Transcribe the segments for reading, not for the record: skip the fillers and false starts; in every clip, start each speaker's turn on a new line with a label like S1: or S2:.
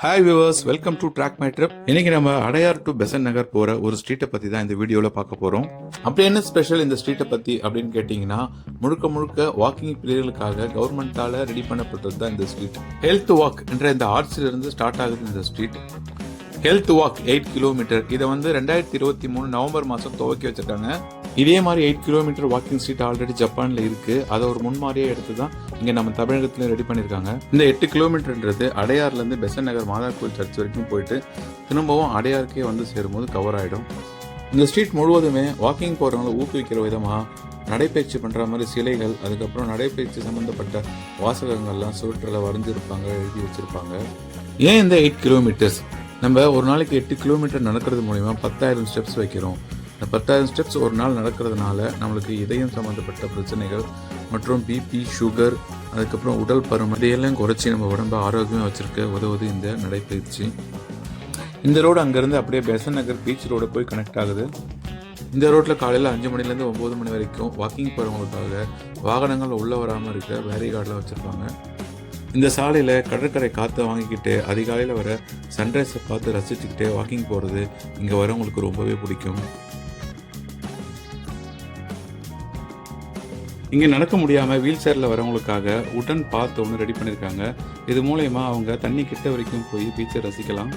S1: Hi viewers, welcome to track my trip. இன்னைக்கு நம்ம Adyar to Besant நகர் போற ஒரு ஸ்ட்ரீட்டை பத்தி தான் இந்த வீடியோல பார்க்க போறோம். அப்படி என்ன ஸ்பெஷல் இந்த ஸ்ட்ரீட்டை பத்தி அப்படின்னு கேட்டீங்கன்னா, முழுக்க முழுக்க வாக்கிங் பிளேயர்களுக்காக கவர்மெண்டால ரெடி பண்ணப்பட்டது தான் இந்த ஸ்ட்ரீட். ஹெல்த் வாக் என்ற இந்த ஆர்ட்ஸ்ல இருந்து ஸ்டார்ட் ஆகுது இந்த ஸ்ட்ரீட். Health walk 8 kilometre. இதை வந்து 2023 நவம்பர் மாசம் துவக்கி வச்சிருக்காங்க. இதே மாதிரி 8 கிலோமீட்டர் வாக்கிங் ஸ்ட்ரீட் ஆல்ரெடி ஜப்பான்ல இருக்கு. அதை ஒரு முன்மாதிரியே எடுத்து தான் இங்க நம்ம தமிழகத்துல ரெடி பண்ணிருக்காங்க. இந்த 8 கிலோமீட்டர்ன்றது அடையார்ல இருந்து பெசன்ட் நகர் மாதா கோயில் சர்ச் வரைக்கும் போயிட்டு திரும்பவும் அடையாருக்கே வந்து சேரும்போது கவர் ஆயிடும். இந்த ஸ்ட்ரீட் முழுவதுமே வாக்கிங் போறவங்களை ஊக்குவிக்கிற விதமா நடைபயிற்சி பண்ற மாதிரி சிலைகள், அதுக்கப்புறம் நடைபயிற்சி சம்பந்தப்பட்ட வாசகங்கள்லாம் சுவற்றில் வரைஞ்சிருப்பாங்க, எழுதி வச்சிருப்பாங்க. ஏன் இந்த 8 கிலோமீட்டர்ஸ்? நம்ம ஒரு நாளைக்கு 8 கிலோமீட்டர் நடக்கிறது மூலிமா 10,000 ஸ்டெப்ஸ் வைக்கிறோம். இந்த 10,000 ஸ்டெப்ஸ் ஒரு நாள் நடக்கிறதுனால நம்மளுக்கு இதயம் சம்மந்தப்பட்ட பிரச்சனைகள் மற்றும் பிபி, சுகர், அதுக்கப்புறம் உடல் பருமன் இதையெல்லாம் குறைச்சி நம்ம உடம்பை ஆரோக்கியமாக வச்சிருக்க உதவுது இந்த நடைப்பயிற்சி. இந்த ரோடு அங்கேருந்து அப்படியே பெசன்ட் நகர் பீச் ரோடு போய் கனெக்ட் ஆகுது. இந்த ரோட்டில் காலையில் 5 மணிலேருந்து 9 மணி வரைக்கும் வாக்கிங் போகிறவங்களுக்காக வாகனங்கள் உள்ளே வராமல் இருக்க பேரிகார்டெலாம் வச்சுருப்பாங்க. இந்த சாலையில் கடற்கரை காற்றை வாங்கிக்கிட்டு அதிகாலையில் வர சன்ரைஸை பார்த்து ரசிச்சுக்கிட்டே வாக்கிங் போகிறது இங்கே வரவங்களுக்கு ரொம்பவே பிடிக்கும். இங்கே நடக்க முடியாமல் வீல் சேரில் வரவங்களுக்காக உடன் பாத் ஒன்று ரெடி பண்ணியிருக்காங்க. இது மூலயமா அவங்க தண்ணி கிட்ட வரைக்கும் போய் பீச்சை ரசிக்கலாம்.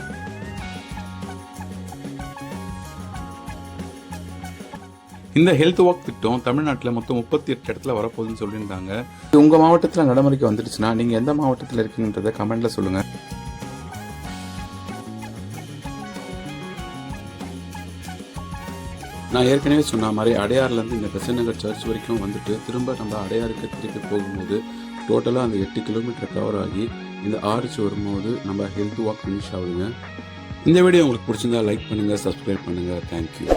S1: இந்த ஹெல்த் வாக் திட்டம் தமிழ்நாட்டில் மொத்தம் 38 இடத்துல வரப்போகுதுன்னு சொல்லியிருந்தாங்க. உங்கள் மாவட்டத்தில் நடைமுறைக்கு வந்துடுச்சுன்னா நீங்கள் எந்த மாவட்டத்தில் இருக்கீங்கன்றதை கமெண்ட்டில் சொல்லுங்கள். நான் ஏற்கனவே சொன்ன மாதிரி அடையார்லேருந்து இந்த பெசன்ட் நகர் சர்ச் வரைக்கும் வந்துட்டு திரும்ப நம்ம அடையாருக்கு திருப்பி போகும்போது டோட்டலாக அந்த 8 கிலோமீட்டர் கவர் ஆகி இந்த ஆர்ச் வரும்போது நம்ம ஹெல்த் வாக் ஃபினிஷ் ஆகுதுங்க. இந்த வீடியோ உங்களுக்கு பிடிச்சிருந்தா லைக் பண்ணுங்கள், சப்ஸ்கிரைப் பண்ணுங்கள். தேங்க்யூ.